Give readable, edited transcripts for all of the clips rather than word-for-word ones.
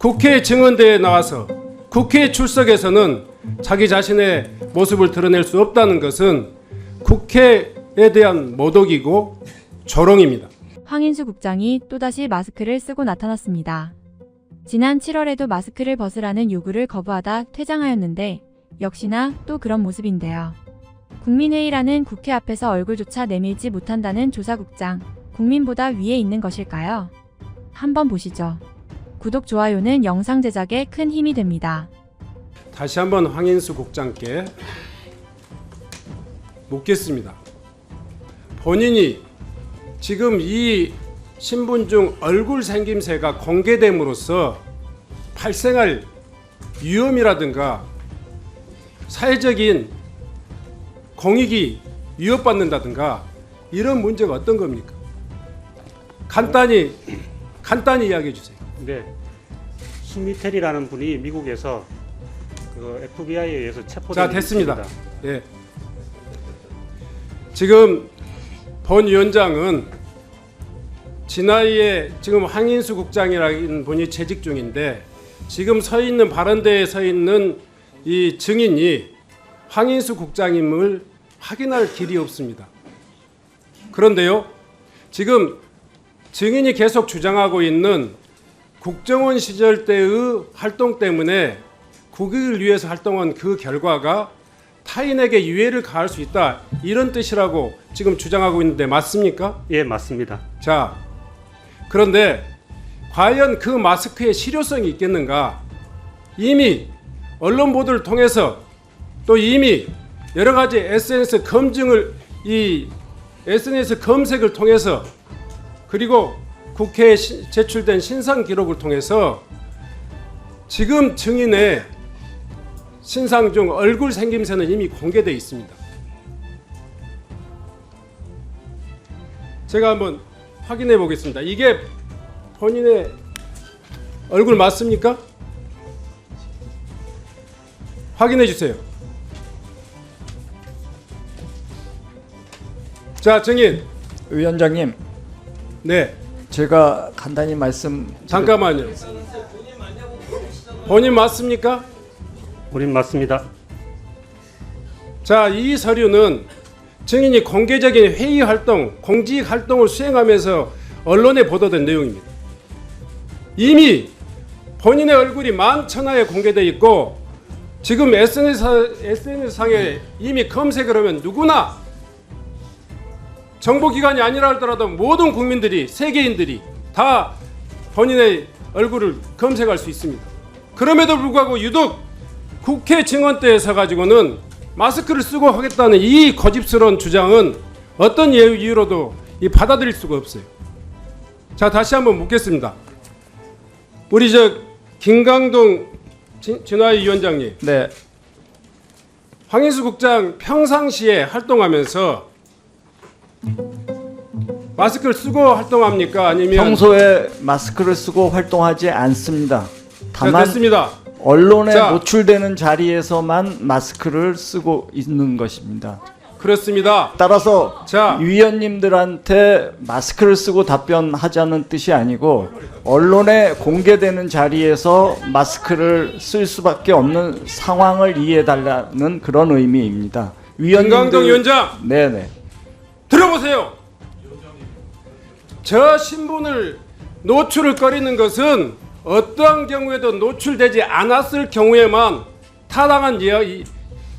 국회 증언대에 나와서 국회에 출석해서는 자기 자신의 모습을 드러낼 수 없다는 것은 국회에 대한 모독이고 조롱입니다. 황인수 국장이 또다시 마스크를 쓰고 나타났습니다. 지난 7월에도 마스크를 벗으라는 요구를 거부하다 퇴장하였는데 역시나 또 그런 모습인데요. 국민회의라는 국회 앞에서 얼굴조차 내밀지 못한다는 조사국장, 국민보다 위에 있는 것일까요? 한번 보시죠. 구독, 좋아요는 영상 제작에 큰 힘이 됩니다. 다시 한번 황인수 국장께 묻겠습니다. 본인이 지금 이 신분 중 얼굴 생김새가 공개됨으로써 발생할 위험이라든가 사회적인 공익이 위협받는다든가 이런 문제가 어떤 겁니까? 간단히 이야기해 주세요. 네, 신미텔이라는 분이 미국에서 그 FBI에 의해서 체포된. 자, 됐습니다. 예. 지금 본 위원장은 진화위에 지금 황인수 국장이라는 분이 재직 중인데 지금 서 있는 발언대에 서 있는 이 증인이 황인수 국장임을 확인할 길이 없습니다. 그런데요, 지금 증인이 계속 주장하고 있는 국정원 시절 때의 활동 때문에 국익을 위해서 활동한 그 결과가 타인에게 유해를 가할 수 있다, 이런 뜻이라고 지금 주장하고 있는데 맞습니까? 예, 맞습니다. 자, 그런데 과연 그 마스크의 실효성이 있겠는가? 이미 언론 보도를 통해서 또 이미 여러 가지 SNS 검색을 통해서 그리고 국회에 제출된 신상 기록을 통해서 지금 증인의 신상 중 얼굴 생김새는 이미 공개되어 있습니다. 제가 한번 확인해 보겠습니다. 이게 본인의 얼굴 맞습니까? 확인해 주세요. 자, 증인. 위원장님, 네. 제가 간단히 잠깐만요. 본인 맞습니까? 우린 맞습니다. 자, 이 서류는 증인이 공개적인 회의 활동, 공직 활동을 수행하면서 언론에 보도된 내용입니다. 이미 본인의 얼굴이 만천하에 공개되어 있고 지금 SNS상에 이미 검색을 하면 누구나 정보기관이 아니라 하더라도 모든 국민들이, 세계인들이 다 본인의 얼굴을 검색할 수 있습니다. 그럼에도 불구하고 유독 국회 증언대에 서가지고는 마스크를 쓰고 하겠다는 이 고집스러운 주장은 어떤 이유로도 받아들일 수가 없어요. 자, 다시 한번 묻겠습니다. 우리 김강동 진화위 위원장님. 네, 황인수 국장 평상시에 활동하면서 마스크를 쓰고 활동합니까? 아니면 평소에 마스크를 쓰고 활동하지 않습니다. 다만 됐습니다. 언론에 자, 노출되는 자리에서만 마스크를 쓰고 있는 것입니다. 그렇습니다. 따라서 자, 위원님들한테 마스크를 쓰고 답변하자는 뜻이 아니고 언론에 공개되는 자리에서 마스크를 쓸 수밖에 없는 상황을 이해해달라는 그런 의미입니다. 김강동 위원장. 네네. 들어보세요. 저 신분을 노출을 꺼리는 것은 어떠한 경우에도 노출되지 않았을 경우에만 타당한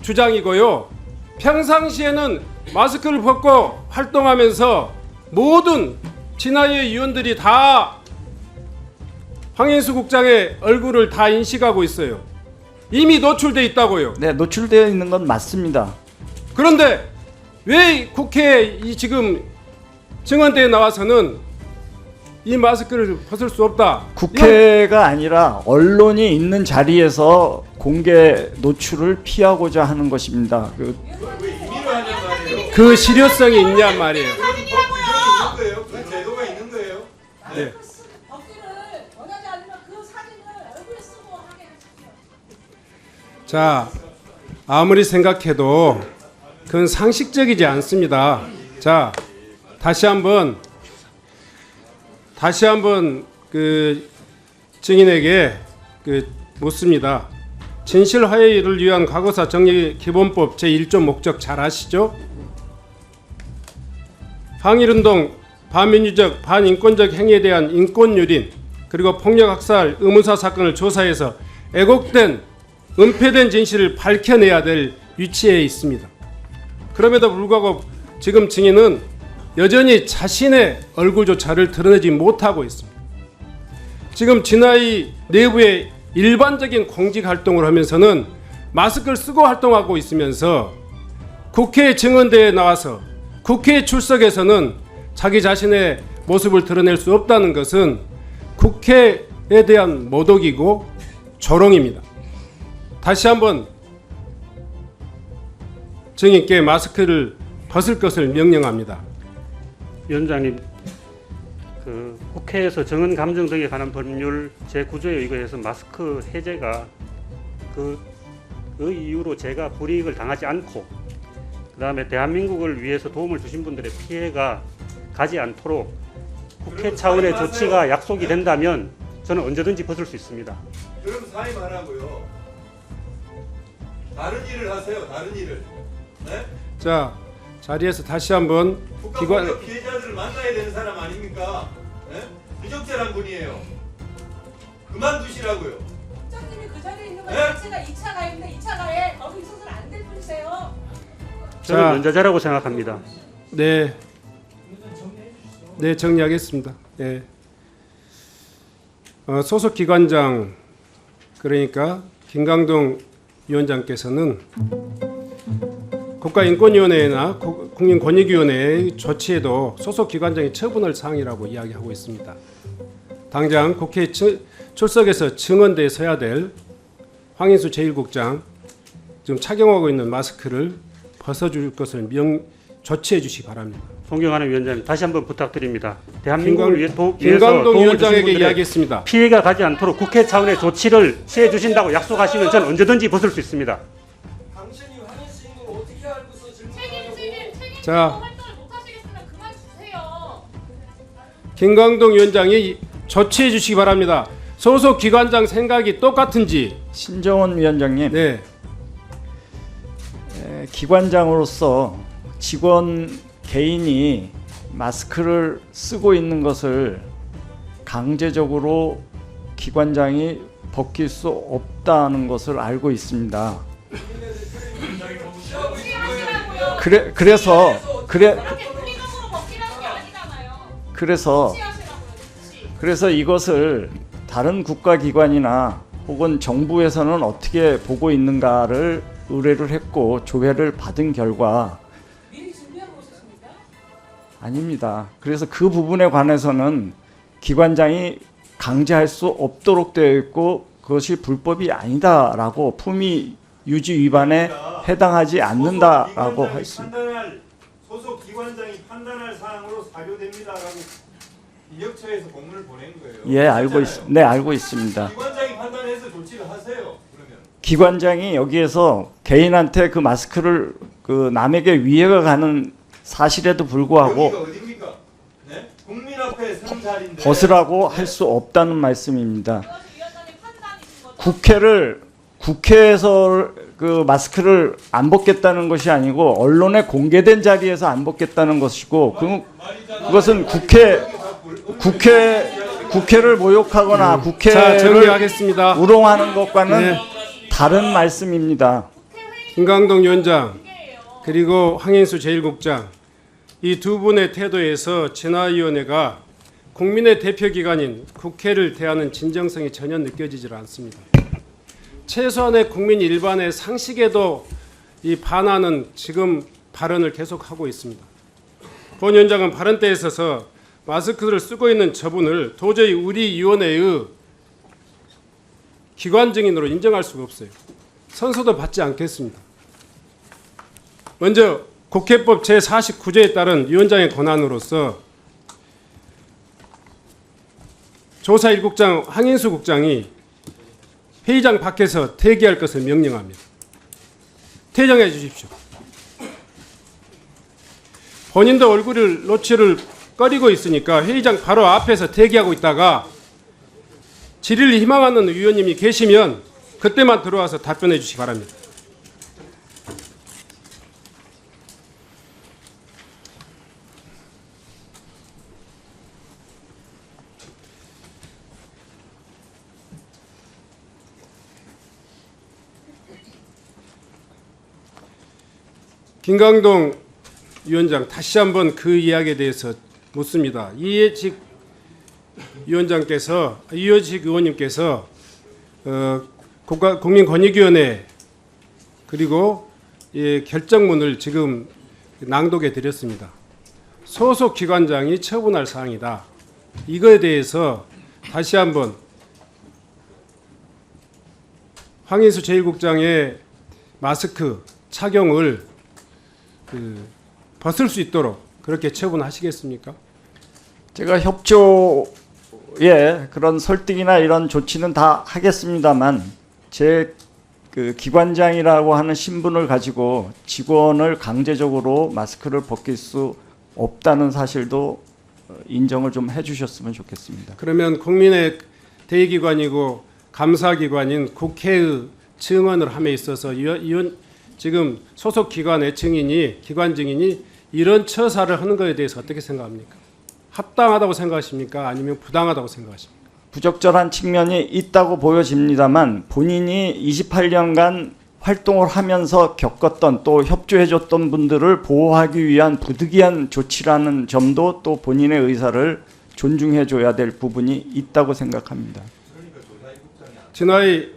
주장이고요. 평상시에는 마스크를 벗고 활동하면서 모든 진화의 위원들이 다 황인수 국장의 얼굴을 다 인식하고 있어요. 이미 노출돼 있다고요. 네, 노출되어 있는 건 맞습니다. 그런데 왜 국회에 지금 증언대에 나와서는 이 마스크를 벗을 수 없다. 국회가 아니라 언론이 있는 자리에서 공개 노출을 피하고자 하는 것입니다. 그 실효성이 있냐 말이에요. 그 제도가 있는 거예요. 네. 법규를 원하지 않으면 그 사진을 얼굴에 쓰고 하게 하십시오. 자, 아무리 생각해도 그건 상식적이지 않습니다. 자, 다시 한번 그 증인에게 묻습니다. 진실 화해를 위한 과거사 정리 기본법 제1조 목적 잘 아시죠? 항일운동, 반민주적, 반인권적 행위에 대한 인권유린, 그리고 폭력학살, 의문사 사건을 조사해서 왜곡된, 은폐된 진실을 밝혀내야 될 위치에 있습니다. 그럼에도 불구하고 지금 증인은 여전히 자신의 얼굴조차를 드러내지 못하고 있습니다. 지금 진화의 내부에 일반적인 공직 활동을 하면서는 마스크를 쓰고 활동하고 있으면서 국회 증언대에 나와서 국회에 출석해서는 자기 자신의 모습을 드러낼 수 없다는 것은 국회에 대한 모독이고 조롱입니다. 다시 한번 증인께 마스크를 벗을 것을 명령합니다. 위원장님, 국회에서 정언 감정 등에 관한 법률 제9조에 의거해서 마스크 해제가 그 이유로 제가 불이익을 당하지 않고 그다음에 대한민국을 위해서 도움을 주신 분들의 피해가 가지 않도록 국회 차원의 조치가 약속이 된다면 저는 언제든지 벗을 수 있습니다. 그럼 사임 안 하고요. 다른 일을 하세요. 다른 일을. 네? 자, 자리에서 다시 한번 국가폭력 피해자들을 만나야 되는 사람 아닙니까? 네? 부적절한 분이에요. 그만두시라고요. 국장님이 그 자리에 있는 거 네? 자체가 2차 가해인데 2차 가해 거기 있어서는 안 될 분이세요. 저는 자. 연좌자라고 생각합니다. 네, 정리하겠습니다. 네. 소속 기관장, 그러니까 김강동 위원장께서는 국가인권위원회나 국민권익위원회의 조치에도 소속 기관장이 처분할 사항이라고 이야기하고 있습니다. 당장 국회에 출석해서 증언대에 서야 될 황인수 제1국장 지금 착용하고 있는 마스크를 벗어줄 것을 조치해 주시기 바랍니다. 존경하는 위원장님, 다시 한번 부탁드립니다. 대한민국을 위해서 김강동 도움을 주신 위원장에게 분들의 이야기했습니다. 피해가 가지 않도록 국회 차원의 조치를 취해 주신다고 약속하시면 저는 언제든지 벗을 수 있습니다. 당신이 황인수인 걸 어떻게 알고서 책임지고 자. 활동을 못 하시겠으면 그만 주세요. 김강동 위원장이 조치해 주시기 바랍니다. 소속 기관장 생각이 똑같은지. 신정원 위원장님, 네, 기관장으로서 직원 개인이 마스크를 쓰고 있는 것을 강제적으로 기관장이 벗길 수 없다는 것을 알고 있습니다. 그래서 그렇게 불리감으로 벗기라는 게 아니잖아요. 그래서 조치하시라고요. 이것을 다른 국가기관이나 혹은 정부에서는 어떻게 보고 있는가를 의뢰를 했고 조회를 받은 결과 미리 준비하고 오셨습니까? 아닙니다. 그래서 그 부분에 관해서는 기관장이 강제할 수 없도록 되어 있고 그것이 불법이 아니다라고 품위 유지 위반에 해당하지 않는다라고 할 수 있습니다. 소속 기관장이 판단할 사항으로 사료됩니다라고 인력처에서 공문을 보낸 거예요. 예, 알고 있습니다. 기관장이 판단해서 조치를 하세요. 그러면 기관장이 여기에서 개인한테 그 마스크를 그 남에게 위해가 가는 사실에도 불구하고 여기가 어디입니까? 네? 국민 앞에 선 자리인데 벗으라고 할 수 없다는 말씀입니다. 그것이 위원장님 판단이신 거죠? 국회에서 그 마스크를 안 벗겠다는 것이 아니고 언론에 공개된 자리에서 안 벗겠다는 것이고 그것은 국회를 모욕하거나 자, 국회를 정리하겠습니다. 우롱하는 것과는 네. 다른 말씀입니다. 김강동 위원장 그리고 황인수 제1국장 이 두 분의 태도에서 진화위원회가 국민의 대표기관인 국회를 대하는 진정성이 전혀 느껴지질 않습니다. 최소한의 국민 일반의 상식에도 이 반하는 지금 발언을 계속하고 있습니다. 본 위원장은 발언 때에 있어서 마스크를 쓰고 있는 저분을 도저히 우리 위원회의 기관 증인으로 인정할 수가 없어요. 선서도 받지 않겠습니다. 먼저 국회법 제49조에 따른 위원장의 권한으로서 조사 1국장 황인수 국장이 회의장 밖에서 대기할 것을 명령합니다. 퇴장해 주십시오. 본인도 얼굴을 노출을 꺼리고 있으니까 회의장 바로 앞에서 대기하고 있다가 질의를 희망하는 의원님이 계시면 그때만 들어와서 답변해 주시기 바랍니다. 김강동 위원장, 다시 한번 그 이야기에 대해서 묻습니다. 이해직 의원님께서 국민권익위원회 그리고 결정문을 지금 낭독해 드렸습니다. 소속 기관장이 처분할 사항이다. 이거에 대해서 다시 한번 황인수 제1국장의 마스크 착용을 벗을 수 있도록 그렇게 처분하시겠습니까? 제가 협조에 그런 설득이나 이런 조치는 다 하겠습니다만 제 그 기관장이라고 하는 신분을 가지고 직원을 강제적으로 마스크를 벗길 수 없다는 사실도 인정을 좀 해주셨으면 좋겠습니다. 그러면 국민의 대의기관이고 감사기관인 국회의 증언을 함에 있어서 지금 소속 기관의 기관 증인이 이런 처사를 하는 것에 대해서 어떻게 생각합니까? 합당하다고 생각하십니까? 아니면 부당하다고 생각하십니까? 부적절한 측면이 있다고 보여집니다만 본인이 28년간 활동을 하면서 겪었던 또 협조해줬던 분들을 보호하기 위한 부득이한 조치라는 점도 또 본인의 의사를 존중해줘야 될 부분이 있다고 생각합니다. 진화의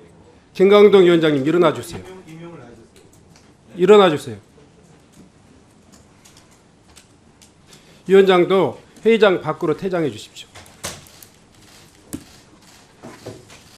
김강동 위원장님 일어나 주세요. 일어나 주세요. 위원장도 회의장 밖으로 퇴장해 주십시오.